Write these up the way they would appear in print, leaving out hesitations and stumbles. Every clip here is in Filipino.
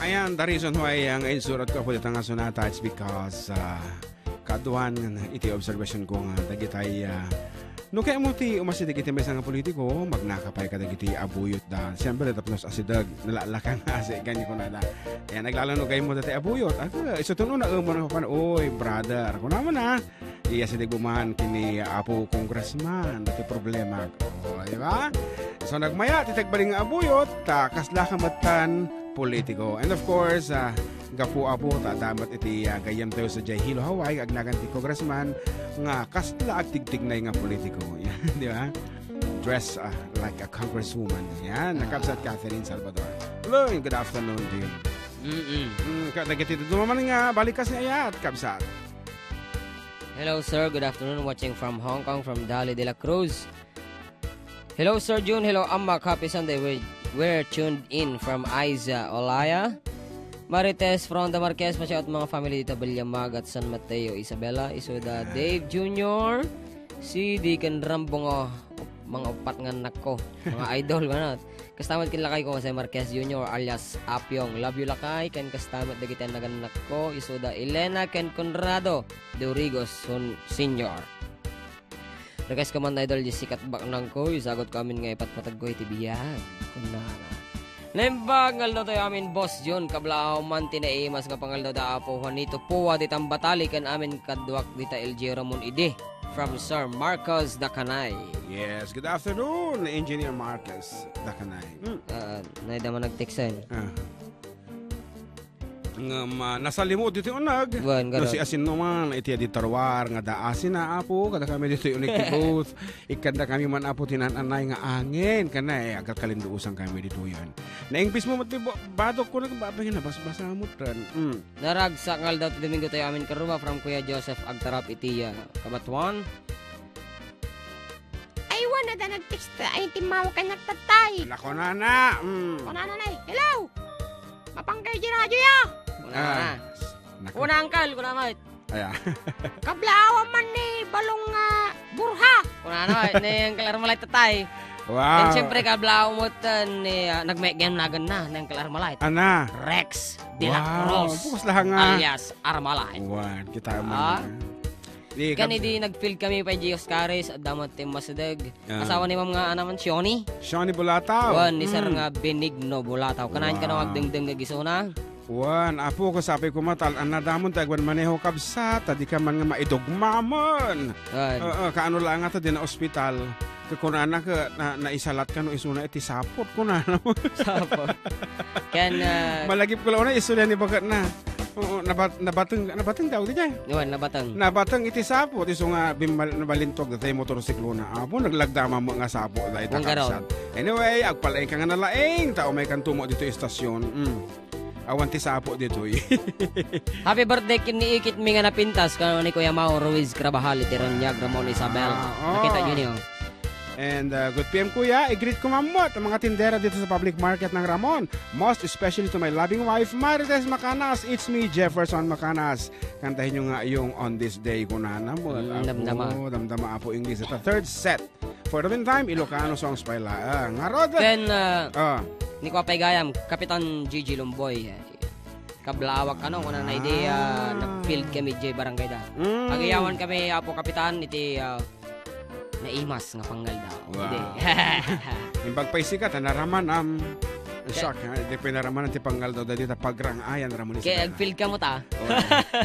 ayan, the reason why ang insurat ko po dito nga sonata, it's because kaduhan iti observation ko nga dagitay no kaya mo ti umasidig iti may nga politiko magnakapay ka dagiti abuyot da siyempre tapos asidag nalalakang asi ganyan ko na da ayan naglalano kayo mo dati abuyot isa tuno na mo na oy brother kung naman iya sidig bumahan kini apo congressman dati problema ko di ba so nagmaya titagbaling nga abuyot kasla kamatan politiko. And of course, gapu apo ta damat iti gayam tayo sa Jay Hilo Hawaii agnagan ti congressman nga kasla agtigtig na nga politiko. Yan, di ba? Dress like a congresswoman. Yan, nakabsat Catherine Salvador. Hello, good afternoon, Jim. Kadagiti dumaman nga balikas niya at kabsat. Hello, sir. Good afternoon. Watching from Hong Kong, from Dali de la Cruz. Hello, Sir June. Hello, Amma. Happy Sunday. We're tuned in from Aiza, Olaya. Marites from the Marquez. Pasyaot mga family dito. Bilyamag at San Mateo, Isabela. Isuda, Dave Jr. Si Deacon Rambongo. Mga upat nga anak ko. Mga idol. Kastamad kinlakay ko sa Marquez Jr. alias Apyong. Love you lakay. Ken kastamad dagitan naganak ko. Isuda, Elena Ken Conrado de Origos Senior. Request ko man na idol, sikat bak nang ko, isagot ko amin nga ipatpatag ko itibiyag. Kunana. Nembag, ngaldo tayo amin, Boss Jun, kablao man tinaimas nga pangaldo da apo, Juanito Puwa, ditang batali kan amin kadwak dita LG Ramon Ide, from Sir Marcos Dakanay. Yes, good afternoon, Engineer Marcos Dakanay. Naida man nag-texan. Nasa limot dito unag no si asin naman iti di tarwar nga daasin na apo kada kami dito unig ti booth ikanda kami man apo tinananay nga angin kana agak kalinduusan kami dito yan naingpis mo mati badok ko nagbabay na basa mo tran narag sa ngal daw Domingo tayo amin karuma from Kuya Joseph Agtarap iti Kabatuan. Ay wala na nag-text ay timaw ka nagtatay nako nana hello mapangkay di radyo ya Una angkal, kuna nga. Aya. Kablawa man ni balong burha. Kuna nga, ni angkal Armalite tatay. Wow. And siyempre kablawa mo ni nag-game nagan na ng angkal Armalite. Ana? Rex de la Cruz. Bukas lang alias Armalite. Wan, kita man. Kani di nag-field kami pa Gios Caris at damot tim Masadag. Asawa ni ma'am nga naman Shoni Bulataw. Wan, ni sir nga Benigno Bulataw. Kanahin ka na magdengdeng gagisuna. Wan, apo ko sabi ko matal, ang nadamon tagwan maneho kabsat, di ka man nga maidugmamon. Kaano lang nga din na ospital, kakunana ka naisalat ka no isuna iti sapot kunana mo. Sapot. Malagip ko lang na isula ni bagat na. Nabatang daw di kay. Nabatang iti sapot iso nga nabalintog datay motorsiklo na. Apo naglagdama mo nga sapot dahil kabsat. Anyway, agpalaing ka nga nalaing, tao may kantumo dito istasyon. Awan ti sapo dito. Happy birthday kiniikit mi nga napintas kano ni Kuya Mau Ruiz Crabahal iti Ranyag Ramon Isabel. Nakita yun yun. And good PM Kuya, i-greet ko mamot ang mga tindera dito sa public market ng Ramon. Most especially to my loving wife Marites Macanas. It's me, Jefferson Macanas. Kantahin nyo nga yung On This Day ko na mo. Damdama po English. At the third set. For the meantime, Ilocano songs pa ila. Then, ni ko gayam, Kapitan Gigi Lumboy. Kablawak kung na idea nag-field kami J Barangay da. Agayawan kami apo kapitan iti naimas nga panggal daw. Wow. Yung pagpaisikat naraman shock di pinaraman ti panggal daw dito pagrangayan ramon kaya ag-field ka mo ta.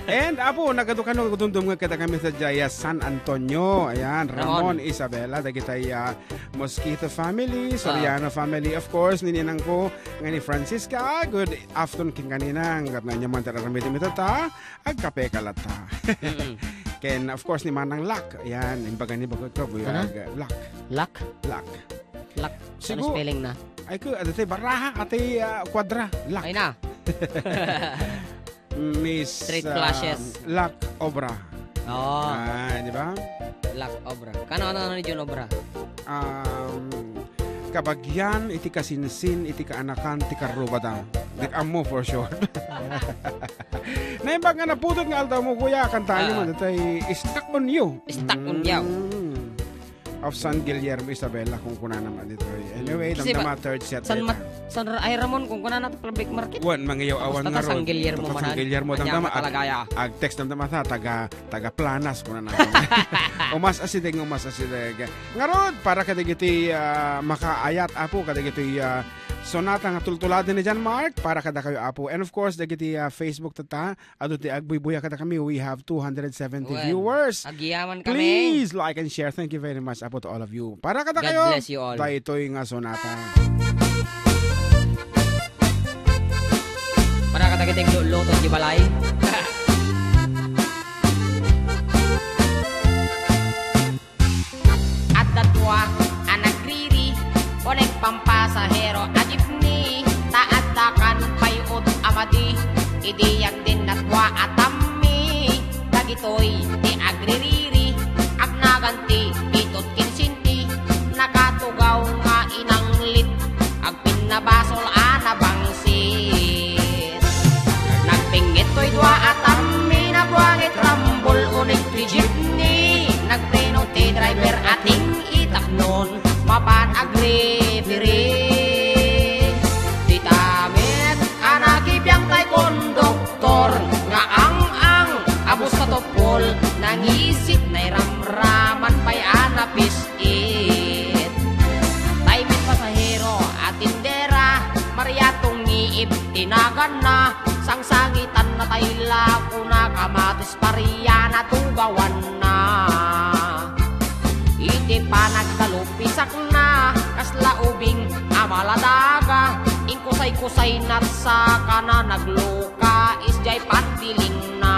And apo nagadukano gudundum nga kita kami sa Jaya San Antonio. Ayan, Ramon Isabela dagitay Mosquito family, Soriano family, of course nininang ko nga ni Francisca. Good afternoon king kanina ngat na nyaman tararamit mi ta agkape kalata. Ken of course ni Manang Lak. Ayan, imbaga ni bagay ko Lak. Ano spelling na? Ay ko ate baraha ate kwadra Lak. Ay na. Miss Street flashes. Lak Obra. Di ba? Lak Obra. Kano ni John Obra? Kabagyan, iti kasinsin, iti kaanakan, iti karubata. Dik amo for sure. Naimbag nga naputod nga altaw mo kuya, kantaan nyo man, itay Stuck on You. Stuck on You. Of San Guillermo Isabela kung kuna naman dito. Anyway, damdama third set. San ay Ramon kung kuna nato public market. Wan mangiyaw awan nga Sang Guillermo Sang manan. Guillermo Anya damdama matalagaya. ag text damdama ta taga Planas kuna na. Umas asideg. Nga rod para kadigiti makaayat apo kadigiti sonata nga tultuladen ni John Mark para kada kayo apo. And of course dagiti Facebook tata adto ti agbuy-buya kada kami. We have 270 viewers. Agiyaman kami. Please like and share. Thank you very much apo to all of you. Para kada God kayo. bless you all. Tayo ito'y nga sonata. Para katagiting luto di balay. At datwa anak riri onek pampasahero adipni taadakan payod amadi idiyag din natwa atami dagitoy ti agririri agnaganti bitot kinsinti nakatugaw nga inanglit agpinabasol anabangsit nagpingit to'y dwa atami nabuangit rambol unik ti jeepney nagpreno ti driver ating itaknon mapan agrifiri di tamit anak ibiyang tay konduktor nga ang abos sa topol nangisit na iramraman pa'y anapis it taymit pasahero at tindera maryatong iib tinagan na sangsangitan na tayla kuna kamatis pariya na tugawan na iti pa nagkalupisak na kasla ubing amaladaga ingkusay-kusay nat sa kana nagluka isjay pandiling na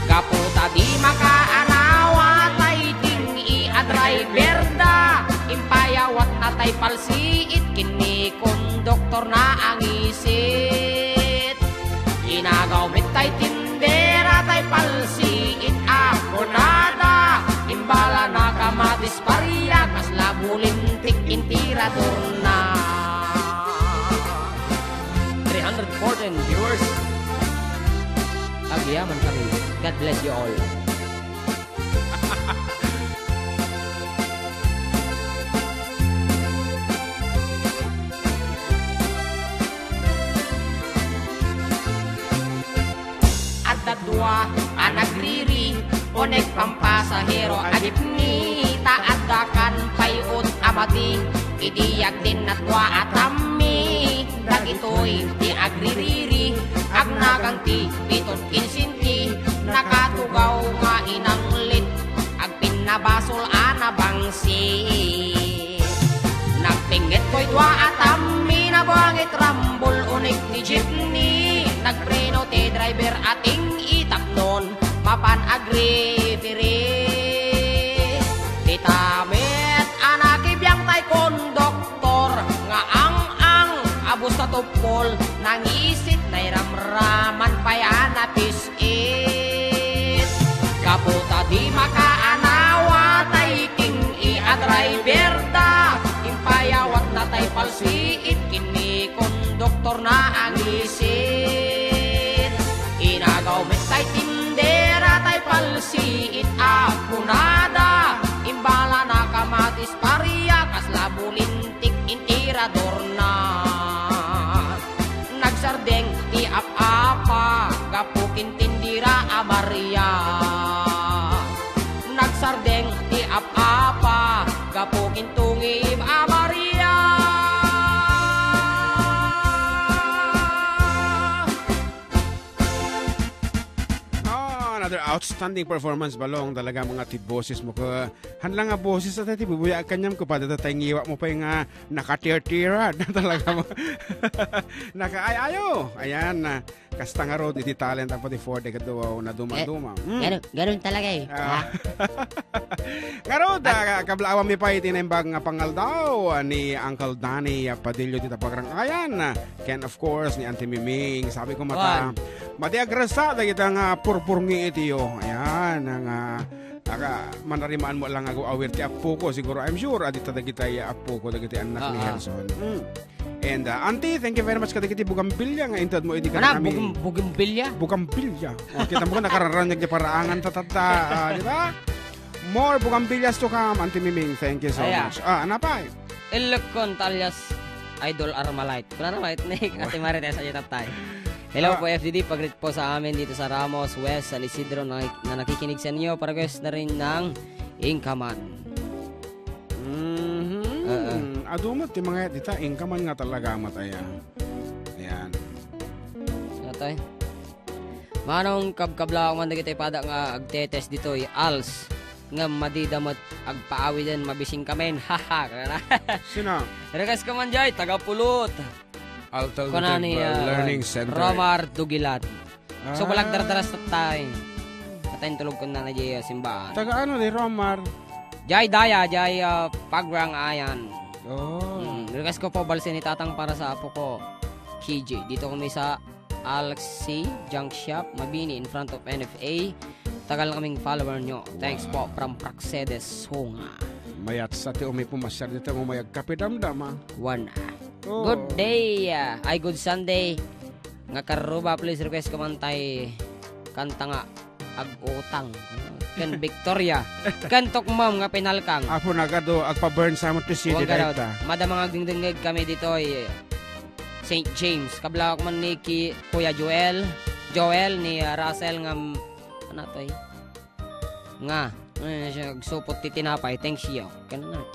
gaputa di makaanawa tay ting i-driver da impayawat na tay palsiit kini konduktor na ang isit inagaw mit tay tindera tay palsiit ako nada imbala na kamatis pariya kasla bulintik intirador na 314 viewers. Agiyaman kami. God bless you all. at dadwa anak riri onek pampasahero adipni taadakan payod amati idiyag din natwa atami dagitoy ti agririri agnaganti bitot kinsinti nakatugaw nga inanglit agpinabasol anabangsi nagpingit ko'y dwa atami nabuangit rambol unik ni jeepney nagpreno ti driver ating itaknon mapan agrifiri titamit anak ibiyang tay konduktor nga ang abos sa tupol nangisit na iramraman payanapis it kaputa di makaanawa tay ting i-driver da impayawat na tay palsiit kini konduktor na ang isit inagaw met tay tindera tay palsiit ako nada imbala na kamatis pariya kasla bulintik intirador na nagsardeng ti ap-apa kapukin tindira amarya nagsardeng ti ap-apa kapukin tungib amarya Another outstanding performance balong talaga mga tiboses mo ka hanlang nga boses at tibubuya kanyam ko pa tatay ngiwa mo pa yung nakatirtira na talaga mo nakaayayo ayan na kasta nga road iti talent ang pati 4 dekado na duma-duma Ganun talaga eh. nga road kablawan mi pa itinembag nga pangal daw ni Uncle Danny Padillo dita pagrang ayan Ken of course ni Auntie Miming sabi ko mata matiagrasa da kita purpurngi itiyo ayan manarimaan mo lang ako awir ti apo ko siguro I'm sure adita da kita apo ko da kita anak ni Hanson and Auntie thank you very much kada kiti bugambilya nga intad mo idi ka kami Bugambilya? Bugambilya kita mo nakararanyag di paraangan tatata di ba more bugambilyas to come Auntie Miming thank you so much ano pa Ilocon Talyas Idol Armalite. Wala na Nick. Ate Marites, ayun tayo. Hello po FDD, pag-greet po sa amin dito sa Ramos West, San Isidro na nakikinig sa inyo. Para-request na rin ng Inkaman. Adumat, yung mga dita, Inkaman nga talaga mataya. Ayan. Tay. Manong kabkabla man dagiti pada nga agtetest dito als nga madidamot agpaawi din mabising kamen. Haha. Sino? Rekas ka man jay taga Pulot. Alternative Learning Center. Romar Dugilat. So balag dardaras tay. Atayin tulog ko na jay simbaan. Taga ano ni Romar? Jay daya jay pagrang ayan. Oh. Rekas ko po balsin ni tatang para sa apo ko. KJ. Dito kami sa Alexi Junk Shop, Mabini, in front of NFA. Tagal kaming follower nyo. Thanks po from Praxedes, Hunga. Mayat sa ti umi pumasyar dito mo mayag kape damdama. One. Good day. Ay, good Sunday. Nga karuba, please request ko man tay kanta nga ag-utang. Kan Victoria. Kantok mom nga pinalkang. Apo nagado agpa-burn sa mo to city data. Madamang agdingdingig kami dito ay St. James. Kabla ko man ni Kuya Joel ni Russell nga ano to eh? Nga siya supot ti tinapay. Thanks you.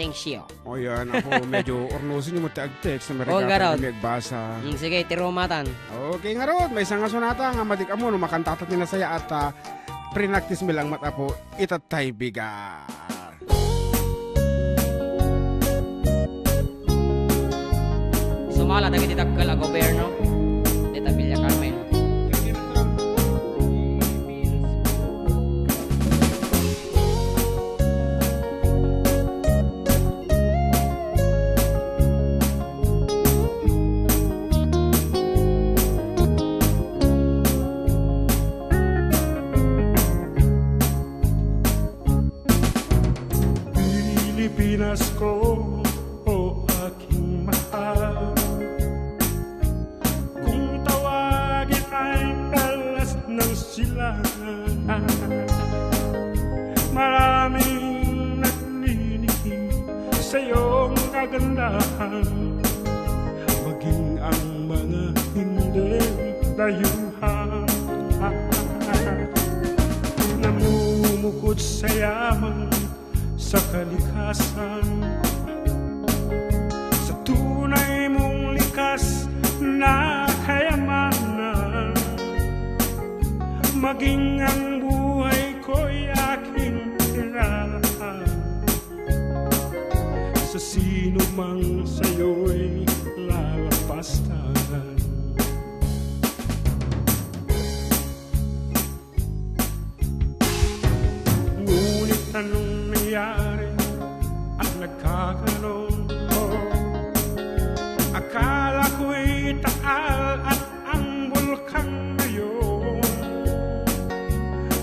Thanks you. O yan, ako medyo ornosin yung mo text na marika kami nagbasa. Sige, tirumatan. Okay nga rod, may isang sonata nga madik amo no makantatat nila saya at pre-practice mi lang matapo itatay biga. Sumala na kita kala gobyerno. Dita Villa Carmen. Pilipinas ko, o aking mahal. Ng silangan, maraming naglilihim sa iyong kagandahan, maging ang mga hindi dayuhan, namumukod sa yaman sa kalikasan, sa tunay mong likas na kayamanan. Maging ang buhay ko'y aking tirahan, sa sino mang sa'yo'y lalapastahan. Ngunit anong nangyari at nagkakaroon ko? Akala ko'y taal at ang bulkan ngayon,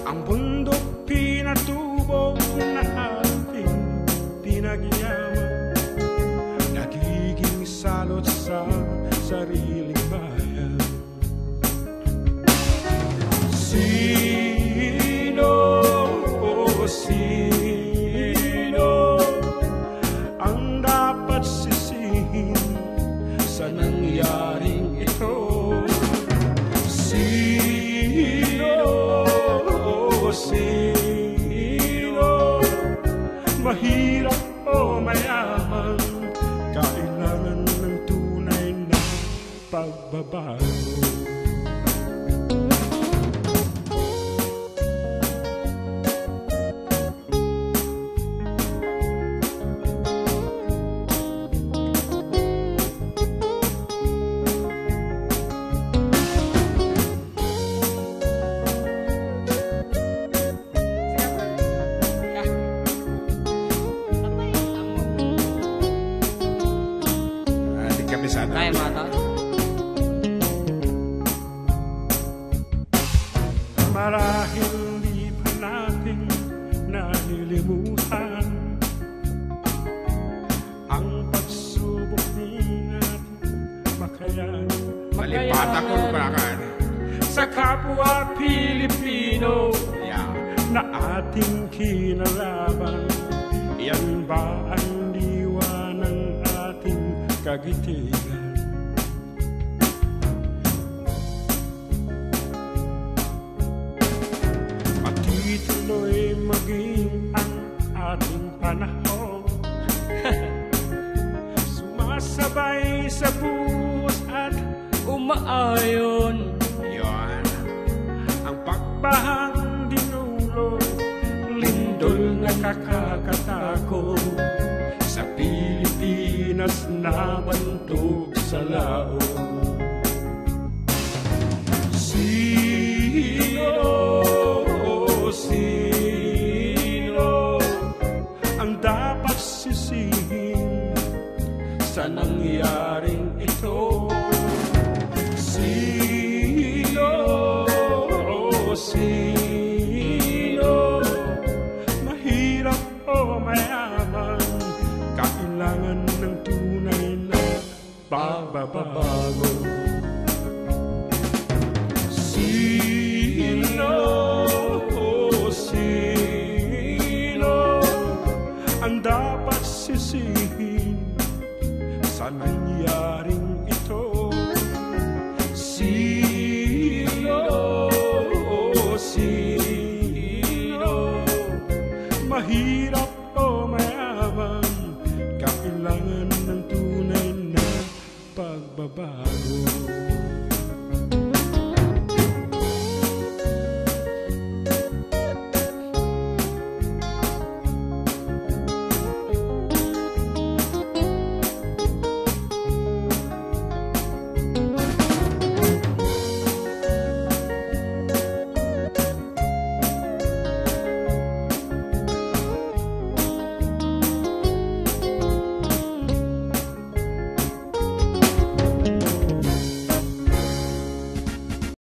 ang bundok pinatubo na ating pinagyaman, nagiging salot sa sariling bayan. Sino ang dapat sisihin sa nangyaring ito? Sino mahirap o mayaman, kailangan ng tunay na pagbabago. Kaya mata. Marahil di pa natin nalilimutan ang pagsubok ni ating makayan. Malipata ko barakan Sa kapwa Pilipino na ating kinalaban, yan ba ang diwa ng ating kagitigan? panahon. Sumasabay sa buhos at umaayon. Yon. ang pagbahang dinulo, lindol na kakakatakot. Sa Pilipinas na bantog sa laon. Sino ang dapat sisihin sa nangyaring ito? Sino mahirap o mayaman, kailangan ng tunay na pagbabago. Sino ang dapat sisihin sa nangyaring ito? Sino mahirap o mayaman, kailangan ng tunay na pagbabago.